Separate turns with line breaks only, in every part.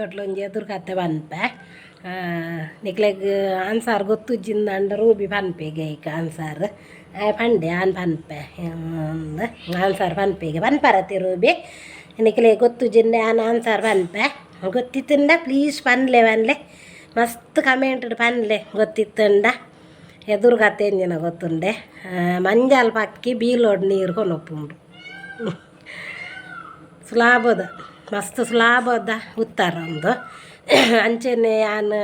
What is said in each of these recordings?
ವೀಡಿಯೋಟ್ಲು ಒಂಜಿ ಎದುರು ಕತೆ ಪನ್ಪೆ ನಿಕ್ಲೆಗ್ ಆನ್ಸರ್ ಗೊತ್ತುಜ್ಜಿಂದ ರೂಬಿ ಪನ್ಪೆಗೆ ಈಗ ಆನ್ಸರ್ ಪಂಡೆ ಆನ್ ಪನ್ಪೆ ಆನ್ಸರ್ ಪನ್ಪೆಗೆ ಪನ್ಪರತಿ ರೂಬಿ ನಿಕ್ಲೆ ಗೊತ್ತುಜ್ಜಿಂಡೆ ಆನ್ ಆನ್ಸರ್ ಪನ್ಪೆ ಗೊತ್ತಿತ್ತಂಡ ಪ್ಲೀಸ್ ಪನ್ಲೆ ಮಸ್ತ್ ಕಮೆಂಟ್ ಪನ್ಲೆ ಗೊತ್ತಿತ್ತಂಡ ಎದುರು ಕತೆ ಎಂಜಿನ ಗೊತ್ತುಂಡೆ ಮಂಜಾಲ್ ಪಕ್ಕಿ ಬೀಲೋಡ್ ನೀರು ಕೊನೊಪ್ಪುಂಡು ಸುಲಾಭದ ಮಸ್ತ್ ಸುಲಾಭದ ಉತ್ತರ ಒಂದು ಅಂಚೆನೆ ನಾನು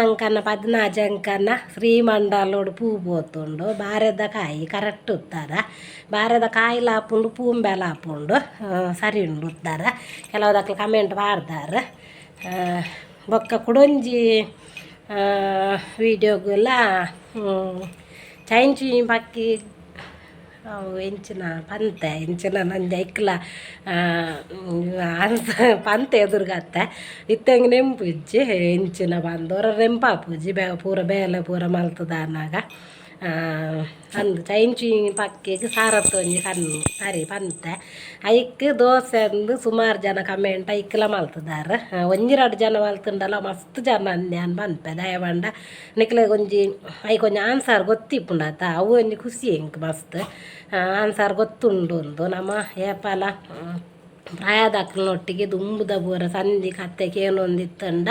ಅಂಕನ 14 ಅಂಕನ ಶ್ರೀಮಂಡಲೋಡು ಪೂ ಪೋತುಂಡು ಬಾರೆದ ಕಾಯಿ ಕರೆಕ್ಟ್ ಉತ್ತರ ಬಾರೆದ ಕಾಯಿ ಲಾಪುಂಡು ಪೂಂಬೆ ಲಾಪುಂಡು ಸರಿ ಉಂಡು ಉತ್ತರ ಕೆಲವುದಕ್ಕೆ ಕಮೆಂಟ್ ಮಾಡ್ದಾರೆ ಬೊಕ್ಕ ಕುಡೊಂಜಿ ವೀಡಿಯೋಗೆಲ್ಲ ಚೈಂಚಿ ಪಕ್ಕಿ ಅವು ಎಂಚಿನ ನಂದು ಐಕ್ಲ ಪಂತೆ ಎದುರುಗತ್ತೆ ಇತ್ತಂಗೆ ನೆಂಪುಜ್ಜಿ ಎಂಚಿನ ಬಂದವರ ನೆಂಪಾಪುಜ್ಜಿ ಪೂರ ಬೇಲೆ ಪೂರ ಮಲ್ತದ ಅನ್ನಾಗ ಅಂದು ಚೈಂಚಿ ಪಕ್ಕಿಗೆ ಸಾರತ್ತೊಂಜಿ ಕಣ್ಣು ಸರಿ ಪಂತೆ ಐಕ್ ದೋಸೆ ಅಂದು ಸುಮಾರು ಜನ ಕಮೆಂಟ್ ಐಕ್ಲ ಮಲ್ತದಾರ ಒಂಜಿ 2 ಜನ ಮಲ್ತುಂಡಲ್ಲ ಮಸ್ತ್ ಜನ ಅಂದ್ಯಾನ್ ಪನ್ಪೆ ದಯವಂಡ ನಿಕ್ಲೆಗ್ ಒಂಜಿ ಐಕೊಂಜಿ ಆನ್ಸರ್ ಗೊತ್ತಿಪ್ಪುಂಡತ ಅವು ಒಂಜಿ ಖುಷಿ ಎಂಕ್ ಮಸ್ತ್ ಆನ್ಸರ್ ಗೊತ್ತುಂಡು ಒಂದು ನಮ್ಮ ಏಪಲ ಪ್ರಾಯದಾಕ್ಲನೊಟ್ಟಿಗೆ ದುಂಬುದ ಬೂರ ಸಂಧಿ ಕತ್ತೆ ಕೇನೊಂದಿತ್ತಂಡ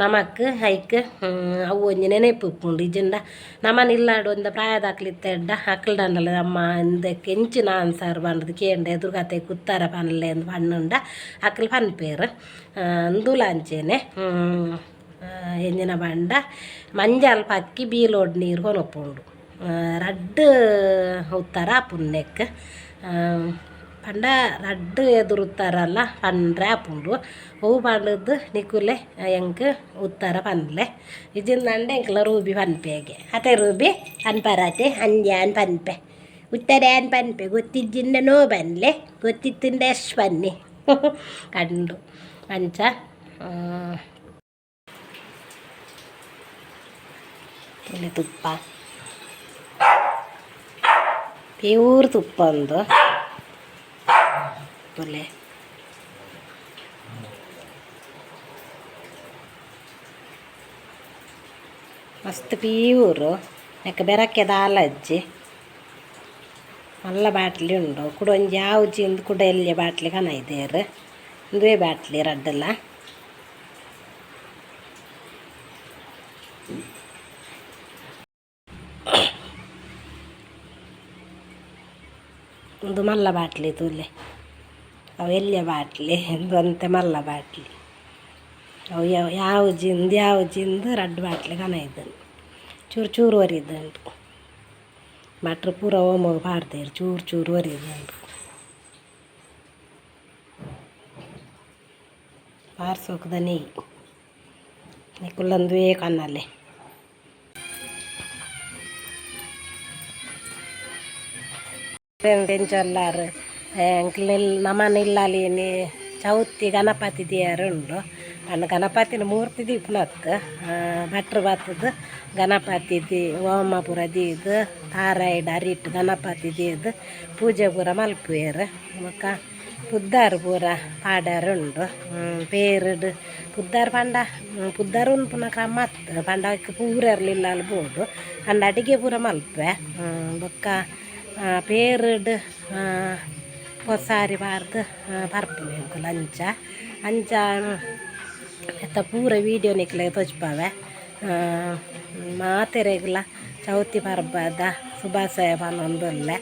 ನಮಕ್ ಐಕ್ ಅವು ಒಂಜಿ ನೆನೆಪುಪ್ಪುಂಡು ಇಜ್ಜಿಂಡ ನಮ್ಮನ ಇಲ್ಲಾಡು ಒಂದ ಪ್ರಾಯದಾಕ್ಲಿತ್ತೆಡ್ಡ ಅಕ್ಲಡಂಡಲ ನಮ್ಮ ಇಂದಕ್ಕೆ ಎಂಚಿನ ಆನ್ಸರ್ ಬಂಡದು ಕೇಂಡ ಎದುರು ಕತೆ ಉತ್ತರ ಪನ್ಲೆ ಅಂದು ಪಣ್ಣುಂಡ ಅಕ್ಲು ಪನ್ಪೇರು ಅಂದುಲಾಂಚೆನೆ ಎಂಜಿನ ಬಂಡ ಮಂಜಾಲ್ ಪಕ್ಕಿ ಬೀಲೋಡ್ ನೀರು ಕೊನೊಪ್ಪುಂಡು ರಡ್ಡು ಉತ್ತರ ಪುಣ್ಯಕ್ಕೆ ಪಂಡ ರಡ್ಡು ಎದುರು ಉತ್ತಾರಲ್ಲ ಪಂಡ್ರೆ ಆಪುಂಡು ಹೂ ಪಂಡದ್ದು ನಿಕುಲೆ ಎಂಕ್ ಉತ್ತರ ಪನ್ಲೆ ಇಜಿಂದಂಡೆ ಎಂಕ್ಲ ರೂಬಿ ಪನ್ಪೆಗೆ ಅತೆ ರೂಬಿ ಪನ್ಪರತೆ ಅಂದ್ಯಾನ್ ಪನ್ಪೆ ಉತ್ತರ ಏನ್ ಪನ್ಪೆ ಗೊತ್ತಿಜ್ಜಿಂದ ನೋ ಬನ್ಲೆ ಗೊತ್ತಿತ್ತಿಂದ ಎಷ್ಟು ಬನ್ನಿ ಕಂಡು ಅಂಚ ಇಲ್ಲಿ ತುಪ್ಪ ಪ್ಯೂರ್ ತುಪ್ಪ ಒಂದು ತುಲೆ ಮಸ್ತ್ ಪ್ಯೂರು ಯಾಕೆ ಬೆರಕ್ಕೆ ದಾಲಜ್ಜಿ ಮಲ್ಲ ಬಾಟ್ಲಿ ಉಂಡು ಕುಡೊಂಜಿ ಯಾವ್ಜಿಂದು ಕುಡ ಎಲ್ಲಿ ಬಾಟ್ಲಿ ಕನ ಇದೇರು ಒಂದೇ ಬಾಟ್ಲಿ ರಡ್ಡಲ್ಲ ಒಂದು ಮಲ್ಲ ಬಾಟ್ಲಿ ತುಲೆ ಅವು ಎಲ್ಲಿಯ ಬಾಟ್ಲಿ ಅಂತೆ ಮಲ್ಲ ಬಾಟ್ಲಿ ಅವು ಯಾವ್ಜಿಂದು 2 ಬಾಟ್ಲಿ ಕನ ಇದ್ದನು ಚೂರು ಒರಿದುಂಟು ಭಟ್ರು ಪೂರ ಓಮೋಗ ಪಾಡ್ದೇರು ಚೂರು ಒರಿದುಂಟು ಪಾರ್ಸೋಕದ ನಿಕ್ಕುಲ್ಲಂದುವೇ ಕಣ್ಣಲ್ಲೇ ಎಂಚೊಲ್ಲಾರು ನಮ್ಮನ ಇಲ್ಲಾಲಿನಿ ಚೌತಿ ಗಣಪತಿ ದೇವರುಂಡು ಅಣ್ಣ ಗಣಪತಿನ ಮೂರ್ತಿ ದೀಪನತ್ತು ಭಟ್ರು ಬತ್ತದು ಗಣಪತಿ ಓಮ ಪೂರ ದೀದು ತಾರಾಯ್ಡು ಅರಿಟ್ಟು ಗಣಪತಿ ದೀದು ಪೂಜೆ ಪೂರ ಮಲ್ಪುವೆರು ಮಕ್ಕ ಪುದ್ದಾರು ಪೂರ ಪಾಡರುಂಡು ಪೇರುಡು ಪುದ್ದಾರು ಪುದ್ದಾರು ಉನ್ಪುನ ಕ್ರಮತ್ತು ಪಂಡಕ್ಕೆ ಪೂರ ಇರಲಿಲ್ಲ ಅಲ್ಲಿ ಬೋಡು ಅಂಡ ಅಡಿಗೆ ಪೂರ ಮಲ್ಪೆ ಬೊಕ್ಕ ಪೇರುಡು ಪೊಸಾರಿ ಬಾರ್ದು ಪರ್ಪುನೆ ಲಂಚ ಅಂಚ ಎತ್ತ ಪೂರ ವೀಡಿಯೋ ನಿಕ್ಲೆ ತೋಚ್ಪಾವೆ ಮಾತೆರೆಗ್ಲ ಚೌತಿ ಪರ್ಬದ ಶುಭಾಶಯ ಪನ್ನೊಂದುಲ್ಲೆ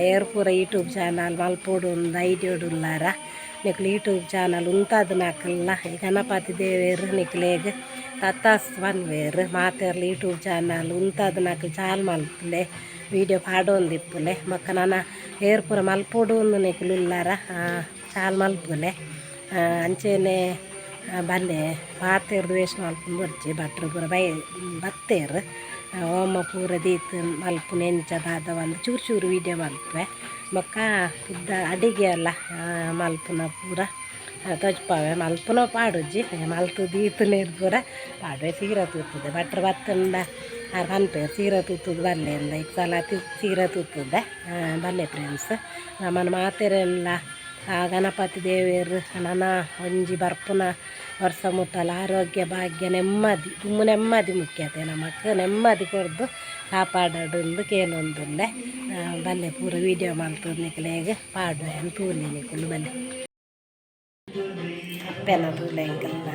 ಏರ್ ಪೂರ ಯೂಟ್ಯೂಬ್ ಚಾನಲ್ ಮಲ್ಪೋಡು ಒಂದು ಐಡಿಯೋಡುಲ್ಲಾರ ನಿಕ್ಲು ಯೂಟ್ಯೂಬ್ ಚಾನಲ್ ಉಂತಾದ ನಾಕಲ್ಲ ಈ ಗಣಪತಿ ದೇವೇರು ನಿಕ್ಲೆಗ್ ತತ್ತಾಸ್ ಪನ್ವೇರು ಮಾತೆರ್ಲಿ ಯೂಟ್ಯೂಬ್ ಚಾನಲ್ ಉಂತಾದ ನಾಕು ಚಾಲ್ ಮಲ್ಪಲೆ ವೀಡಿಯೋ ಪಾಡೊಂದಿಪ್ಪುಲೆ ಮಕ್ಕ ನಾನು ಏರ್ ಪೂರ ಮಲ್ಪೋಡು ಒಂದು ನಿಕ್ಲುಲ್ಲಾರ ಚಾಲ್ ಮಲ್ಪುಲೆ ಅಂಚೆನೆ ಬಲ್ಲೆ ಪಾತೆರ್ದು ವೇಸ್ಟ್ ಮಲ್ಪುಂಡು ಬರ್ಚಿ ಭಟ್ರು ಪೂರ ಬತ್ತೇರು ಓಮ ಪೂರ ದೀತು ಮಲ್ಪು ನೆಂಚದಾದ ಒಂದು ಚೂರು ವೀಡಿಯೋ ಮಲ್ಪೆ ಮಕ್ಕ ಇದ್ದ ಅಡಿಗೆ ಎಲ್ಲ ಮಲ್ಪುನ ಪೂರ ತಜ್ಪಾವೆ ಮಲ್ಪುನ ಪಾಡುಜ್ಜಿ ಮಲ್ತು ದೀತು ನೀರು ಪೂರ ಪಾಡುವೆ ಸೀರೆ ತೂತದೆ ಭಟ್ರು ಬತ್ತಂಡ ಪನ್ಪೇರು ಸೀರೆ ತೂತುದು ಬಲ್ಲೆಂದ ಈಗ ಸಲ ಸೀರೆ ತೂತದೆ ಬಲ್ಲೆ ಫ್ರೆಂಡ್ಸ್ ನಮ್ಮನ್ನು ಮಾತೆರೆಲ್ಲ ಆ ಗಣಪತಿ ದೇವಿಯರು ನನ್ನ ಒಂಜಿ ಬರ್ಪುನ ವರ್ಷ ಮುಟ್ಟಲ ಆರೋಗ್ಯ ಭಾಗ್ಯ ನೆಮ್ಮದಿ ತುಂಬ ನೆಮ್ಮದಿ ಮುಖ್ಯತೆ ನಮಕ್ ನೆಮ್ಮದಿ ಕೊಡ್ದು ಕಾಪಾಡೋದು ಕೇಳೊಂದುಲ್ಲೆ ಬಲ್ಲೆ ಪೂರ ವೀಡಿಯೋ ಮಲ್ತೋದ್ನಿಕ್ಲೆಗೆ ಪಾಡುವೆ ಅಂತ ತೂಲಿ ನಿಕ್ಕಲು ಬಲ್ಲೆ ಅಪ್ಪೆನ ತೂಲೆಂಕಲ್ಲ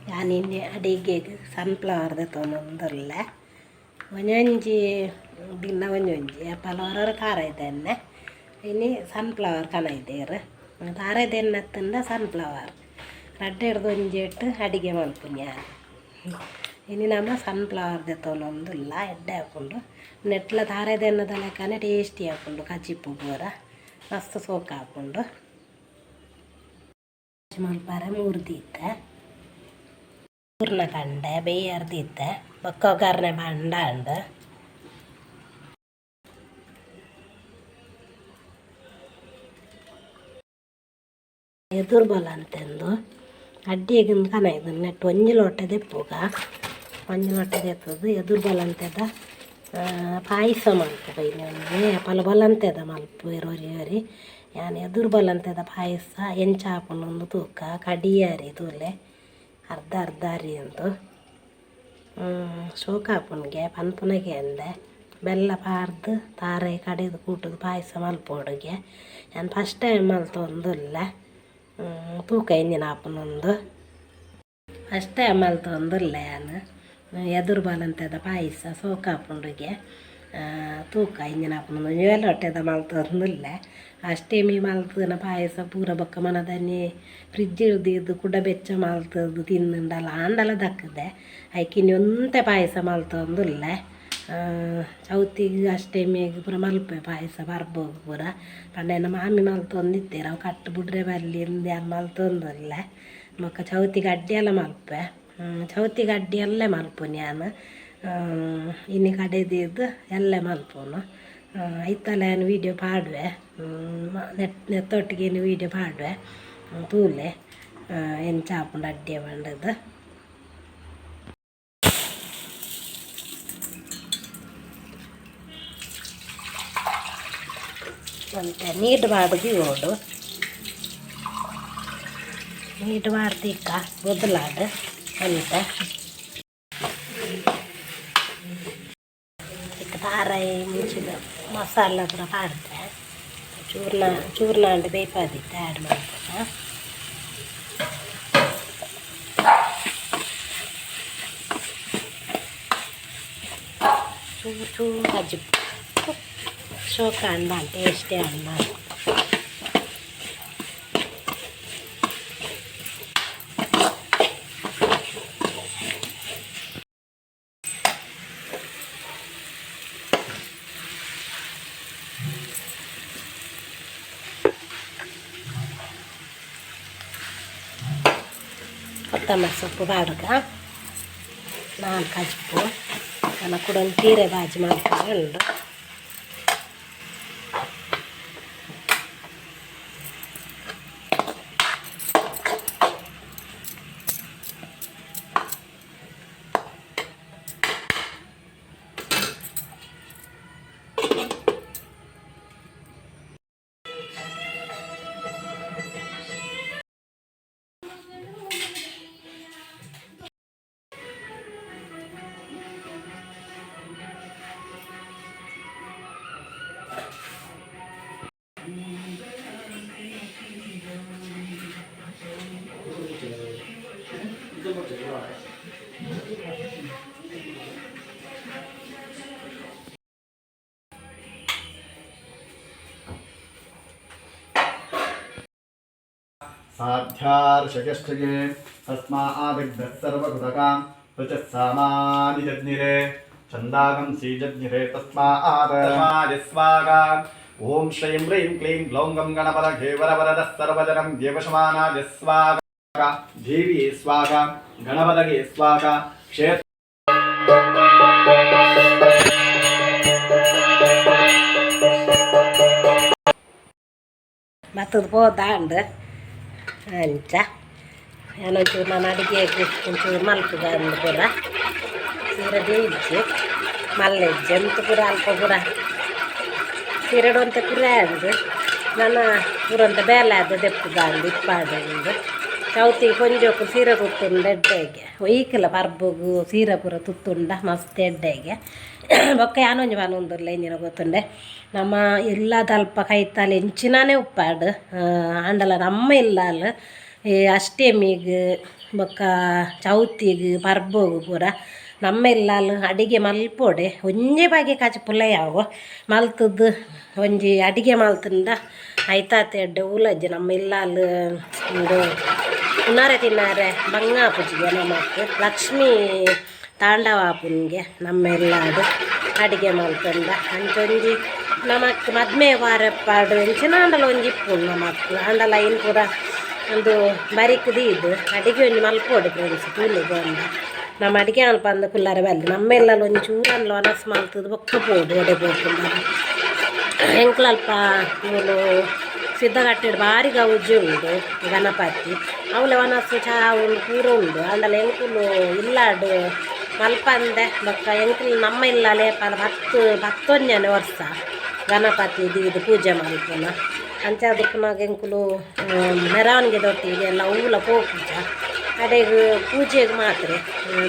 ഞാനിന്നെ ಅಡಿಗೆಗೆ ಸನ್ಫ್ಲವರ್ದ ತೊಗೊಂಡೊಂದುಲ್ಲ ಒಂಜೊಂಜಿ ದಿನ ಒಂಜೊಂಜಿ ಪಲವರ ಖಾರ ಇದ್ದೆನ್ನೆ ಇನ್ನು ಸನ್ಫ್ಲವರ್ ಕನ ಇದ್ದೇರು ಖಾರ ಇದ್ದೆನ್ನತ್ತಂದ ಸನ್ಫ್ಲವರ್ ರಡ್ಡೆ ಹಿಡ್ದು ಒಂಜಿ ಇಟ್ಟು ಅಡಿಗೆ ಮಲ್ಪುನಿ ನಾನು ಇನ್ನು ನಮ್ಮ ಸನ್ಫ್ಲವರ್ದ ತೊಗೊಂಡೊಂದುಲ್ಲ ಎಡ್ಡೆ ಹಾಕ್ಕೊಂಡು ನೆಟ್ಲ ತಾರೆದೆನ್ನದ ಲೆಕ್ಕನೆ ಟೇಸ್ಟಿ ಹಾಕ್ಕೊಂಡು ಕಚ್ಚಿಪ್ಪು ಪೂರ ಮಸ್ತ್ ಸೋಕು ಹಾಕ್ಕೊಂಡು ಮಲ್ಪಾರೆ ಮೂರ್ದಿತ್ತೆ ಪೂರ್ಣ ಕಂಡೆ ಬೇಯರ್ದಿತ್ತೆ ಬೊಕ್ಕೊಗ್ಗರ್ನೆ ಬಂಡ ಉಂಡು ಎದುರ್ಬಲ ಅಂತೆಂದು ಅಡ್ಡಿಗೆ ಕನ ಇದು ನೆಟ್ಟು ಒಂಜಿ ಲೋಟೆ ದೆಪ್ಪುಗ ಒಂಜಿ ಲೋಟೆ ದೆತ್ತದು ಎದುರ್ಬಲ ಅಂತೆದ ಪಾಯಸ ಮಲ್ಪು ಬೈನೊಂದು ಪಲ ಬಲಂತೆದ ಮಲ್ಪು ಇರೋರಿ ಯಾನು ಎದುರ್ಬಲ ಅಂತೆದ ಪಾಯಸ ಎಂಚಾಪನೊಂದು ತೂಕ ಕಡಿಯಾರಿ ತೂಲೆ ಅರ್ಧ ಅರ್ಧ ಅರಿ ಅಂತು ಶೋಕಾಪುನ್ಗೆ ಪನ್ಪುನಗೆ ಅಂದೆ ಬೆಲ್ಲ ಪಾರ್ದು ತಾರೆ ಕಡೆದು ಕೂಟದು ಪಾಯಸ ಮಲ್ಪೋಡುಗೆ ನಾನು ಫಸ್ಟ್ ಟೈಮ್ ಮಲ್ತೊಂದುಲ್ಲ ತೂಕ ಇಂಜಿನ ಆಪನೊಂದು ಫಸ್ಟ್ ಟೈಮ್ ಮಲ್ತೊಂದುಲ್ಲ ನಾನು ಎದುರ್ಬಾಲಂತದ ಪಾಯಸ ಸೋಕಾಪುಂಡುಗೆ ತೂಕ ಇಂಜಿನ ಆಪನೊಂದು ನೀವೆಲ್ಲ ಹೊಟ್ಟೆದ ಮಲ್ತೊಂದುಲ್ಲ ಅಷ್ಟೇಮಿ ಮಲ್ತನ ಪಾಯಸ ಪೂರ ಬೊಕ್ಕ ಮನದನ್ನೇ ಫ್ರಿಜ್ ಇಳ್ದಿದ್ದು ಕುಡ ಬೆಚ್ಚ ಮಲ್ತದ್ದು ತಿನ್ನುಂಡಲ್ಲ ಆಂಡಲ ದಕ್ಕದೆ ಐಕಿನಿ ಒಂತೆ ಪಾಯಸ ಮಲ್ತೊಂದುಲ್ಲ ಚೌತಿಗೆ ಅಷ್ಟೇಮಿಗೆ ಪೂರ ಮಲ್ಪೆ ಪಾಯಸ ಬರ್ಬೋದು ಪೂರ ಪಂಡನ ಮಾಮಿ ಮಲ್ತೊಂದಿತ್ತೇರು ಅವು ಕಟ್ಟು ಬಿಡ್ರೆ ಬರಲಿ ಎಂದು ಯಾರು ಮಲ್ತೊಂದುಲ್ಲ ಮೊಕ್ಕ ಚೌತಿಗೆ ಅಡ್ಡಿ ಎಲ್ಲ ಮಲ್ಪೆ ಚೌತಿಗೆ ಅಡ್ಡಿ ಎಲ್ಲೇ ಮಲ್ಪುನಿ ನಾನು ಇನ್ನು ಕಡೆದಿದ್ದು ಎಲ್ಲೇ ಮಲ್ಪುನು ಐತಲ್ಲ ನಾನು ವೀಡಿಯೋ ಪಾಡುವೆ ನೆತ್ತೊಟ್ಟಿಗೆ ವೀಡಿಯೋ ಪಾಡುವೆ ತೂಲೆ ಎಂಚಾಪುಂಡು ಅಡ್ಡಿಯ ಬಂಡದು ಮತ್ತೆ ನೀಟ್ ಬಾಡ್ದು ಓಡು ನೀಟ್ ಬಾಡ್ದಿಕ್ಕ ಬದಲಾಡು ಅಂತ ತಾರಾಯಿ ಮುಂಚಿದ ಮಸಾಲ ಪೂರ ಪಾಡ್ದೆ ಚೂರ್ಣ ಅಂಡು ಬೇಯ್ಪದಿತ್ತೆ ಆ್ಯಡ್ ಮಾಡ್ತಾರೆ ಚೂರು ಕಜ್ಜಿ ಶೋಕ ಅಂಡ ಟೇಸ್ಟಿ ಅನ್ನ ಕೊತ್ತಂಬರಿ ಸೊಪ್ಪು ಬಾಡುಗ ನಾಲ್ಕು ಕಜ್ಪು ನನ್ನ ಕೂಡ ಒಂದು ತೀರೆ ಬಾಜಿ ಮಾಡ್ಕೊಂಡು ಉಂಡು
साध्यार्षयश्चये तस्मादिग्धः सर्वकृतकां रुचस्सामानिजज्ञिरे छन्दागं सीजज्ञिरे तस्मादिस्वागां ಓಂ ಶ್ರೀಂ ಹ್ರೀಂ ಕ್ಲೀಂ ಗ್ಲೌಂ ಗಂ ಗಣಪತ ಘೇವರವರದ ಸರ್ವಜನಂ ದೇವಶಮಾನಾಯ ಸ್ವಾಗ ದೇವಿಯೇ ಸ್ವಾಗ ಗಣಪತಗೆ ಸ್ವಾಗ ಕ್ಷೇತ್ರ
ಮತ್ತದು ಹೋದಾಂಡು ಅಂಚ ಏನೊಂಚೂರು ನಾನು ಅಡುಗೆಗೆ ಒಂಚೂರು ಮಲ್ಪುಗ ಅಂದು ಪೂರ ಸೀರೆ ದೇಜ್ಜಿ ಮಲ್ಲೆಜ್ಜಿ ಅಂತ ಪೂರ ಅಲ್ಪ ಪೂರ ಸೀರೆಡು ಅಂತ ಪೂರ ಅಂದು ನನ್ನ ಪೂರಂತ ಬೇಲೆ ಅದು ದೆಪ್ಪುಗ ಅಂದು ಇಪ್ಪಾಡು ಚೌತಿ ಕೊಂಜೋಕು ಸೀರೆ ತುತ್ತುಂಡು ಎಡ್ಡೆಗೆ ಒಯ್ಕಿಲ್ಲ ಪರ್ಬುಗು ಸೀರೆ ಪೂರ ತುತ್ತುಂಡ ಮಸ್ತ್ ಎಡ್ಡೆಗೆ ಬೊಕ್ಕ ಯಾನೊಂಜಿ ಬಾನೊಂದುಲ್ಲ ಎಂಜಿನ ಗೊತ್ತುಂಡೆ ನಮ್ಮ ಎಲ್ಲ ತಲ್ಪ ಕೈತಾಲೆ ಎಂಚಿನಾನೇ ಉಪ್ಪಾಡು ಅಂಡಲ ನಮ್ಮ ಇಲ್ಲಾಲ ಈ ಅಷ್ಟೇಮಿಗೆ ಬೊಕ್ಕ ಚೌತಿಗೆ ಪರ್ಬೋಗು ಪೂರ ನಮ್ಮ ಇಲ್ಲಾಲು ಅಡಿಗೆ ಮಲ್ಪೋಡೆ ಒಂಜೇ ಬಾಗಿ ಕಾಚಿ ಪುಲ್ಲ ಯಾವ ಮಲ್ತದ್ದು ಒಂಜಿ ಅಡಿಗೆ ಮಲ್ತಂಡ ಐತಾತೆ ಎಡ್ಡೆ ಊಲಜ್ಜಿ ನಮ್ಮ ಇಲ್ಲಾಲು ಒಂದು ಉನ್ನಾರೆ ತಿನ್ನಾರೆ ಬಂಗಾಪುಜಿಗೆ ನಮ್ಮಕ್ಕೆ ಲಕ್ಷ್ಮೀ ತಾಂಡವಾಪುನಿಗೆ ನಮ್ಮ ಎಲ್ಲಾಡು ಅಡಿಗೆ ಮಲ್ತಂಡ ಅಂಚೊಂಜಿ ನಮಕ್ ಮದ್ಮೆ ವಾರಪ್ಪಾಡು ಎಂಚಿನ ಅಂಡಲ ಒಂಜಿ ಇಪ್ಪುಂಡು ನಮಕ್ ಅಂಡಲ ಇನ್ನು ಪೂರ ಒಂದು ಬರಿಕುದಿ ಇದು ಅಡಿಗೆ ಒಂಜಿ ಮಲ್ಪೋಡು ಫ್ರೆಂಡ್ಸ್ ತೂಲಿ ಬಂದ ನಮ್ಮ ಅಡಿಗೆ ಮಲ್ಪ ಅಂದ ಕುಲ್ಲಾರ ಬಲ್ಲಿ ನಮ್ಮೆಲ್ಲಲ್ಲಿ ಒಂದು ಚೂರನ್ಲ ಒನಸ್ ಮಲ್ತದ್ದು ಬೊಕ್ಕ ಪೋಡು ಎಡೆ ಬೋಕೊಂಡು ಎಂಕ್ಲಲ್ಪ ಇವಳು ಸಿದ್ಧಗಟ್ಟಿಡು ಬಾರಿ ಗೌಜಿ ಉಂಡು ಗಣಪತಿ ಅವಳೆ ಒನಸು ಚಾ ಉಂಡು ಪೂರ ಉಂಡು ಅಂಡಲ ಎಂಕುಲು ಇಲ್ಲಾಡು ಮಲ್ಪಂದೆ ಬೊಕ್ಕ ಎಂಕುಲು ನಮ್ಮ ಇಲ್ಲ ಲೇಪಲ 10 ವರ್ಷ ಗಣಪತಿ ಇದು ಪೂಜೆ ಮಲ್ಪುನ ಅಂಚಾದಕ್ಕನಾಗ ಎಂಕುಲು ಮೆರವಣಿಗೆ ದೊಟ್ಟಿಗೆ ಎಲ್ಲ ಊಲ ಪೂಜ ಕಡೆಗೆ ಪೂಜೆಗೆ ಮಾತ್ರ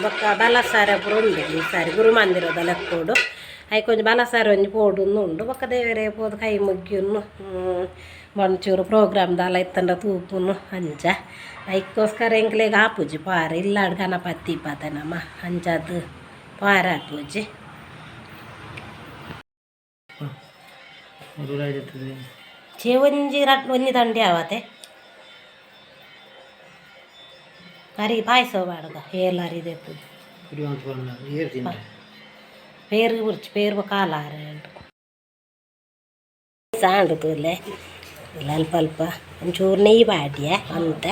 ಬೊಕ್ಕ ಬಲಸಾರ ಪೂರ ಉಂಡು ಈ ಸಾರಿ ಗುರುಮಂದಿರದ ಲೆಕ್ಕೋಡು ಐಕೊಂಜಿ ಬಲಸಾರ ಒಂಜಿ ಪೋಡು ಉಂಡು ಬೊಕ್ಕ ದೇವರೇ ಪೋದು ಕೈ ಮುಗ್ಗಿಯನ್ನು ಒಂಚೂರು ಪ್ರೋಗ್ರಾಮ್ದಲ್ಲ ಇತ್ತಂಡ ತೂಪುನು ಅಂಚ ಐಕ್ಕೋಸ್ಕರ ಎಂಕ್ಲೆಗೆ ಆಪುಜಿ ಪಾರ ಇಲ್ಲಾಡು ಗಣಪತಿ ಪದ ನಮ್ಮ ಅಂಚದು ಪಾರ ಆಪುಜಿ ಚೇ ಒಂಜಿ ದಂಡಿ ಆವತ್ತೆ ಕರಿ ಪಾಯಸ ಬಾಡುಗ ಏಲಾರಿದೆ ಪೇರು ಉರ್ಚಿ ಪೇರು ಕಾಲಾರ ಸಾಂಡು ತೂಲೆ ಇಲ್ಲ ಅಲ್ಪ ಅಲ್ಪ ಒಂಚೂರು ನೆಯ್ಯಿ ಬಾಡ್ಯ ಅಂತ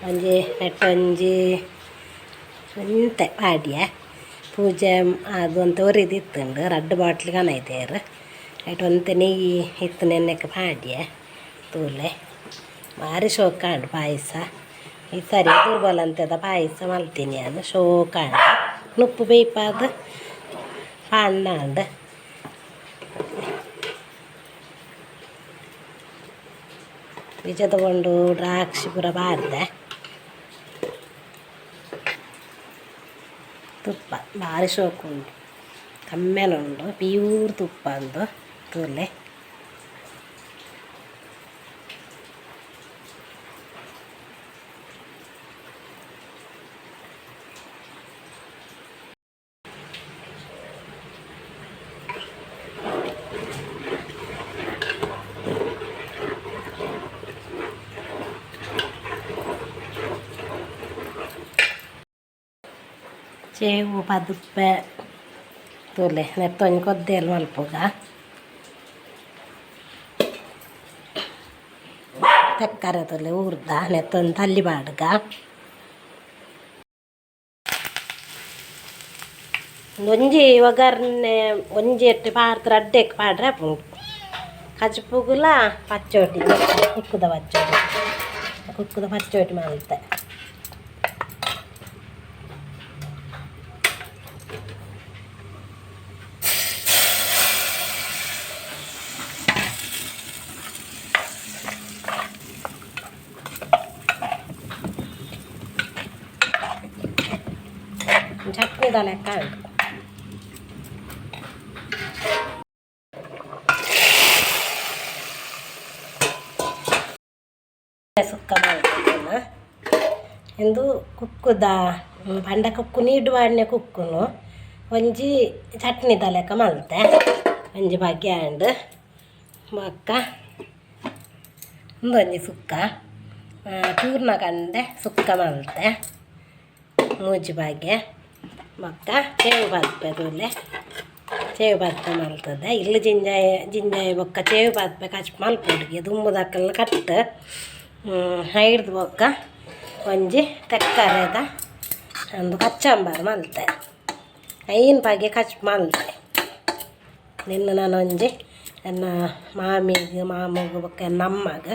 ಒಂಜಿ ನೆಟ್ಟೊಂಜಿ ಎಂತೆ ಬಾಡ್ಯ ಪೂಜೆ ಅದು ಅಂತ ಒರಿದಿತ್ತುಂಡು 2 ಬಾಟ್ಲಿ ಕನೈತೇರು ಆಯ್ತು ಒಂತೆ ನೆಯ್ಯಿ ಇತ್ತು ನೆನ್ನೆಕ್ಕೆ ಬಾಡ್ಯ ತೂಲೆ ಭಾರಿ ಶೋಕಾಂಡು ಪಾಯಸ ಈ ಸರಿ ದುರ್ಬಲ ಅಂತದ ಪಾಯಸ ಮಲ್ತೀನಿ ಅದು ಶೋಕಾಂಡು ನುಪ್ಪು ಬೇಯ್ಪಾದ ಪಾಂಡಾಂಡು ಬೀಜ ತಗೊಂಡು ದ್ರಾಕ್ಷಿ ಪೂರ ಬಾರ್ದೆ ತುಪ್ಪ ಭಾರಿ ಶೋಕು ಉಂಟು ಕಮ್ಮೆನುಂಡು ಪ್ಯೂರ್ ತುಪ್ಪ ಅಂದು ತೂಲೆ ചേವು ಪದುಪ್ಪೆ ತೂಲೆ ನೆತ್ತೊಂಜಿ ಕೊದ್ದೆಯಲ್ಲಿ ಮಲ್ಪುಗ ತೆಕ್ಕರೆ ತೂಲೆ ಊರ್ದ ನೆತ್ತೊಂದು ತಲ್ಲಿ ಬಾಡುಗ ಒಂಜಿ ಒಗ್ಗರಣೆ ಒಂಜಿ ಎಟ್ಟು ಪಾಡ್ರೆ ಅಡ್ಡೆಕ್ಕೆ ಪಾಡ್ರೆ ಉಂಟು ಕಚ್ಪುಗುಲ ಪಚ್ಚೋಟಿ ಕುಕ್ಕುದ ಪಚ್ಚೋಟಿ ಮಲ್ತೆ ಚಟ್ನಿದ ಲೆಕ್ಕ ಉಂಟು ಸುಕ್ಕ ಮಾಡ್ತೀನಿ ಎಂದು ಕುಕ್ಕುದ ಪಂಡ ಕುಕ್ಕು ನೀಡುವಾಡ್ನೆ ಕುಕ್ಕುನು ಒಂಜಿ ಚಟ್ನಿದ ಲೆಕ್ಕ ಮಲ್ತೆ ಒಂಜಿ ಬಗೆ ಅಂಡ್ ಬೊಕ್ಕ ಒಂದೊಂಜಿ ಸುಕ್ಕ ಪೂರ್ಣ ಕಂಡೆ ಸುಕ್ಕ ಮಲ್ತೆ ಮೂಜಿ ಬಗೆ ಬೊಕ್ಕ ಚೇವು ಬಲ್ಪೆ ತೂಲೆ ಚೇವು ಬಾತ್ ಮಲ್ತದೆ ಇಲ್ಲಿ ಜಿಂಜಾಯ ಬೊಕ್ಕ ಚೇವು ಬಾತ್ ಕಚ್ ಮಲ್ಪೊಡಿಗೆ ದುಂಬುದಕ್ಕೆಲ್ಲ ಕಟ್ಟು ಹಿಡ್ದು ಬೊಕ್ಕ ಒಂಜಿ ತೆಕ್ಕರೆದ ಒಂದು ಕಚ್ಚಂಬಾರು ಮಲ್ತೆ ಐನ್ ಪಾಗೆ ಕಚ್ ಮಲ್ತೆ ನಿನ್ನ ನಾನು ಒಂಜಿ ನನ್ನ ಮಾಮಿಗೆ ಮಾಮಗ ಬೊಕ್ಕ ನಮ್ಮಗ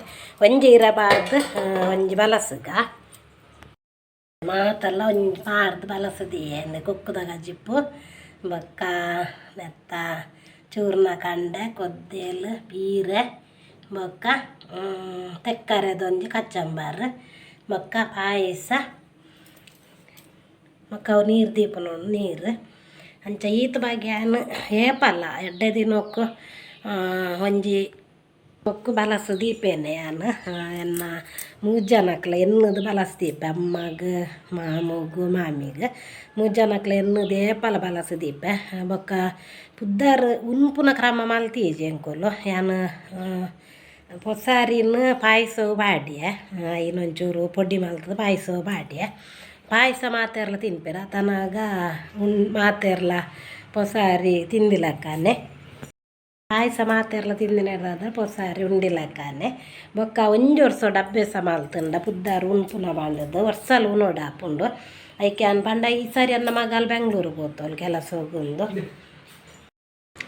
ಒಂಜಿ ಇರಬಾರ್ದು ಒಂಜಿ ಬಲಸಗ ಮಾತೆಲ್ಲ ಒಂಜಿ ಪಾರ್ದು ಬಲಸದಿಯೇ ಕುಕ್ಕುದಾಗ ಜಿಪ್ಪು ಬೊಕ್ಕ ನೆತ್ತ ಚೂರ್ಣ ಕಂಡೆ ಕೊದ್ದೇಲು ಬೀರೆ ಬೊಕ್ಕ ತೆಕ್ಕರೆದೊಂಜಿ ಕಚ್ಚಂಬಾರು ಬೊಕ್ಕ ಪಾಯಸ ಬೊಕ್ಕ ಅವು ನೀರು ದೀಪನ ನೀರು ಅಂಚ ಈತ ಬಗ್ಯಾನ ಏಪಲ್ಲ ಎಡ್ಡೆ ದಿನಕ್ಕೂ ಒಂಜಿ ಬೊಕ್ಕು ಬಲಸು ದೀಪೇನೆ ಯಾನು ಎನ್ನ ಮೂಜನಕ್ಲ ಎನ್ನದು ಬಲಸು ದೀಪ ಅಮ್ಮಗ ಮಾಮಗ ಮಾಮಿಗೆ ಮೂಜನಕ್ಲ ಎನ್ನದು ಏಪಲ ಬಲಸು ದೀಪ ಬೊಕ್ಕ ಪುದ್ದಾರು ಉನ್ಪುನ ಕ್ರಮ ಮಲ್ತೀಜಿ ಅಂಕೋಲು ಯಾನು ಪೊಸಾರಿನ ಪಾಯಸವು ಬಾಡಿಯ ಇನ್ನೊಂಚೂರು ಪೊಡಿ ಮಲ್ತದ ಪಾಯಸವು ಬಾಡಿಯ ಪಾಯಸ ಮಾತೆರ್ಲ ತಿನ್ಪೇರ ತನಗ ಮಾತೆರ್ಲ ಪೊಸಾರಿ ತಿಂದಿಲಕ್ಕನೆ ಪಾಯಸ ಮಾತೆರ್ಲ ತಿಂದಿನದಾದ್ರೆ ಪೊಸಾರಿ ಉಂಡಿಲಕ್ಕನೆ ಬೊಕ್ಕ ಒಂಜಿ ವರ್ಷ ಅಭ್ಯಾಸ ಮಲ್ತುಂಡ ಪುದ್ದಾರು ಉನ್ಪುನ ಬಾಂಡದು ವರ್ಷಲು ಉನೋಡ ಹಾಪುಂಡು ಐಕೆ ಪಂಡ ಈ ಸಾರಿ ಅನ್ನ ಮಗಲ್ ಬೆಂಗ್ಳೂರಿಗೆ ಹೋಗ್ತವಳು ಕೆಲಸ ಹೋಗುಂದು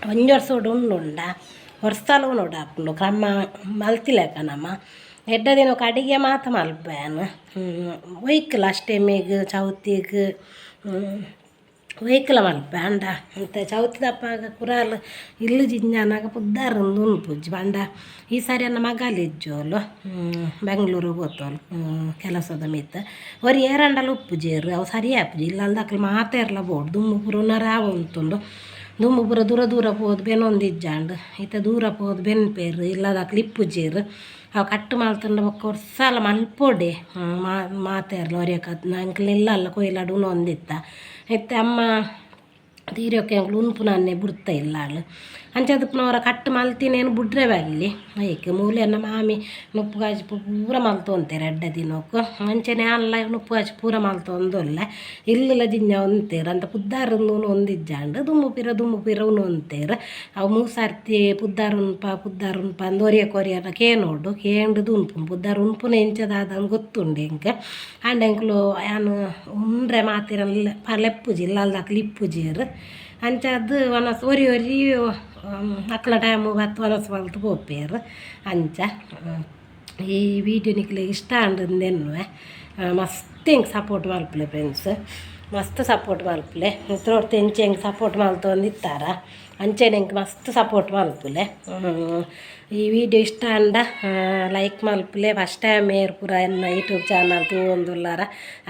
ಒಂಜಿ ವರ್ಷ ಉಂಡುಂಡ ವರ್ಷಲು ಉನೋಡ ಹಾಪುಂಡು ಕ್ರಮ ಮಲ್ತಿಲೆಕ್ಕ ನಮ್ಮ ಎಡ್ಡ ದಿನ ಅಡಿಗೆ ಮಾತ ಮಲ್ಪೇನು ಒಯ್ಕಲ ಅಷ್ಟೇ ಮೇಗ ಚೌತಿಗೆ ಒಯ್ಕಲ ಮಲ್ಪೆ ಅಂಡ ಮತ್ತು ಚೌತಿ ದಪ್ಪಾಗ ಕುರಾಲು ಇಲ್ಲು ಜಿಂಜಾನಾಗ ಪುದ್ದಾರಂದು ಉನ್ಪುಜ್ಜಿ ಬಂಡ ಈ ಸಾರಿ ಅನ್ನ ಮಗಲಿಜ್ಜೋಲು ಬೆಂಗ್ಳೂರಿಗೆ ಹೋಗ್ತವಳು ಕೆಲಸದ ಮಿತ್ತ ಒರಿ ಏರಂಡಲು ಉಪ್ಪುಜೇರು ಅವು ಸರಿ ಆಪುಜಿ ಇಲ್ಲ ಅಲ್ದಕ್ಲು ಮಾತೇ ಇರಲ ಬೋಡು ದುಮ್ಮು ಪುರ ರಾವ ಉಂತುಂಡು ದುಮ್ಮು ಪುರ ದೂರ ಪೋದು ಬೆನೊಂದಿಜ್ಜಾಂಡು ಈತ ದೂರ ಪೋದು ಬೆನ್ಪೇರು ಇಲ್ಲದಕ್ಲು ಇಪ್ಪುಜೇರು ಅವು ಕಟ್ಟು ಮಲ್ತಂಡ ಬೊಕ್ಕ ವರ್ಷಲ ಮಲ್ಪೊಡೆ ಮಾತೇರ್ಲ ಒರಿಯಕ ನಂಕ್ಲೆಲ್ಲ ಇಲ್ಲ ಕೊಯ್ಲಾಡು ಉನೊಂದಿತ್ತ ಇತ್ತೆ ಅಮ್ಮ ತೀರೋಕೆ ಅಂಕ್ಲು ಉನ್ಪುನನ್ನೇ ಬಿಡ್ತಾ ಇಲ್ಲ ಆಳು ಅಂಚದಪ್ಪನವರ ಕಟ್ಟು ಮಲ್ತಿನೇನು ಬಿಡ್ರೆ ಬಲ್ಲಿ ಐಕೆ ಮೂಲೆಯನ್ನ ಮಾಮಿ ನುಪ್ಪು ಗಾಜಿ ಪೂರ ಮಲ್ತೊಂತೇರೆ ಎಡ್ಡ ದಿನಕ್ಕೂ ಅಂಚೆನೆ ಅಲ್ಲ ನುಪ್ಪು ಗಾಜಿ ಪೂರ ಮಲ್ತೊಂದೊಲ್ಲ ಇಲ್ಲೆಲ್ಲ ಜಿಂಜ ಒಂತೇರು ಅಂತ ಪುದ್ದಾರನ್ನು ಒಂದಿಜ್ಜಾಂಡು ದುಮ್ಮು ಪಿರ ಉನೊಂತೇರು ಅವು ಮೂಸರ್ತಿ ಪುದ್ದಾರುನ್ಪ ಅಂದು ಒರಿಯನ್ನ ಕೇನೋಡು ಕೇಂಡು ದುನ್ಪು ಪುದ್ದಾರು ಉನ್ಪುನ ಎಂಚದಾದಂಗೆ ಗೊತ್ತುಂಡು ಇಂಕ ಅಂಡೆಂಕ್ಲು ಯಾನು ಉಂಡ್ರೆ ಮಾತಿರಲ್ಲ ಲೆಪ್ಪುಜಿ ಇಲ್ಲಲ್ದಾಕ್ಲು ಇಪ್ಪುಜೀರು ಅಂಚದ್ದು ಒರಿ ಮಕ್ಕಳ ಟೈಮು ಬತ್ತು ಮಲ್ತು ಪೋಪೇರು ಅಂಚ ಈ ವಿಡಿಯೋ ನಿಕ್ಲೆ ಇಷ್ಟ ಅಂಡೆನ್ನುವೆ ಮಸ್ತ್ ಹಿಂಗೆ ಸಪೋರ್ಟ್ ಮಲ್ಪಲೆ ಫ್ರೆಂಡ್ಸ್ ಮಸ್ತ್ ಸಪೋರ್ಟ್ ಮಲ್ಪಲೆ ತೋರ್ತು ಹೆಂಚೆ ಹೆಂಗೆ ಸಪೋರ್ಟ್ ಮಲ್ತೊಂದಿತ್ತಾರ ಅಂಚೆನೆ ಹೆಂಗೆ ಮಸ್ತ್ ಸಪೋರ್ಟ್ ಮಲ್ಪಲೆ ಈ ವಿಡಿಯೋ ಇಷ್ಟ ಅಂಡ ಲೈಕ್ ಮಲ್ಪಲೆ ಫಸ್ಟ್ ಟೈಮ್ ಏರ್ ಪೂರ ಎನ್ನ ಯೂಟ್ಯೂಬ್ ಚಾನಲ್ ತೂವೊಂದುಲ್ಲಾರ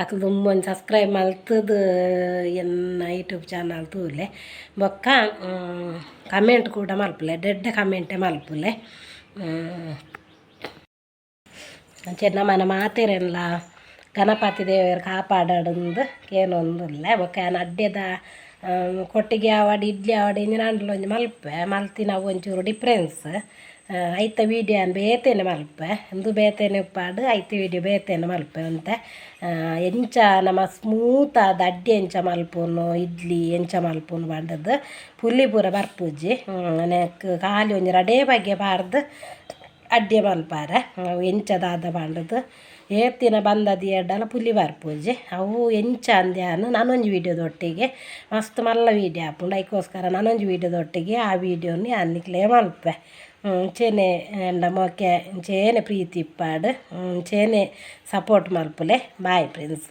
ಅಕ್ಲು ತುಂಬೊಂದು ಸಬ್ಸ್ಕ್ರೈಬ್ ಮಲ್ತದು ಎನ್ನ ಯೂಟ್ಯೂಬ್ ಚಾನಲ್ ತೂಲೆ ಬೊಕ್ಕ ಕಮೆಂಟ್ ಕೂಡ ಮಲ್ಪಲೆ ಡೆಡ್ಡೆ ಕಮೆಂಟೇ ಮಲ್ಪಲೆ ಅಂಚೆ ನಮ್ಮನ ಮಾತೆರೆಲ್ಲ ಗಣಪತಿ ದೇವರು ಕಾಪಾಡೋದು ಏನೊಂದಿಲ್ಲ ಬೊಕ್ಕ ನಾನು ಅಡ್ಡೆದ ಕೊಟ್ಟಿಗೆ ಆವಾಡಿ ಇಡ್ಲಿ ಆವಾಡಿ ಇಂಜಿನ ಒಂಜಿ ಮಲ್ಪೆ ಮಲ್ತಿ ನಾವು ಒಂಚೂರು ಡಿಫ್ರೆನ್ಸ್ ಐತ ವೀಡಿಯೋ ಬೇತೇನೆ ಮಲ್ಪೆ ಇಂದು ಬೇತೇನೆ ಉಪ್ಪಾಡು ಐತ ವೀಡಿಯೋ ಬೇತೇನೆ ಮಲ್ಪೆ ಅಂತ ಎಂಚ ನಮ್ಮ ಸ್ಮೂತ್ ಆದ ಅಡ್ಡಿ ಎಂಚ ಮಲ್ಪುನು ಇಡ್ಲಿ ಎಂಚ ಮಲ್ಪುನು ಬಂದದ್ದು ಪುಲಿ ಪೂರ ಬರ್ಪುಜಿ ನೆಕ್ ಖಾಲಿ ಒಂಜಿ ರಡೇ ಬಗ್ಗೆ ಬಾರ್ದು ಅಡ್ಡೆ ಮಲ್ಪಾರೆ ಅವು ಎಂಚದಾದ ಬಾಂಡದು ಏತಿನ ಬಂದದ್ದು ಎಡ್ಡಲ ಪುಲಿ ಬರ್ಪೂಜಿ ಅವು ಎಂಚ ಅಂದ್ಯಾನು ನಾನೊಂದು ವೀಡಿಯೋದೊಟ್ಟಿಗೆ ಮಸ್ತ್ ಮಲ್ಲ ವೀಡಿಯೋ ಹಾಪುಂಡು ಅದಕ್ಕೋಸ್ಕರ ನಾನೊಂದು ವೀಡಿಯೋದೊಟ್ಟಿಗೆ ಆ ವೀಡಿಯೋನಿ ಅನ್ನಿಕ್ಲೇ ಮಲ್ಪೆ ಚೇನೆ ಎಂಡ ಮೊಕ್ಕೆ ಚೇನೆ ಪ್ರೀತಿ ಇಪ್ಪಾಡು ಚೇನೆ ಸಪೋರ್ಟ್ ಮಲ್ಪುಲೆ ಬಾಯ್ ಫ್ರೆಂಡ್ಸ್.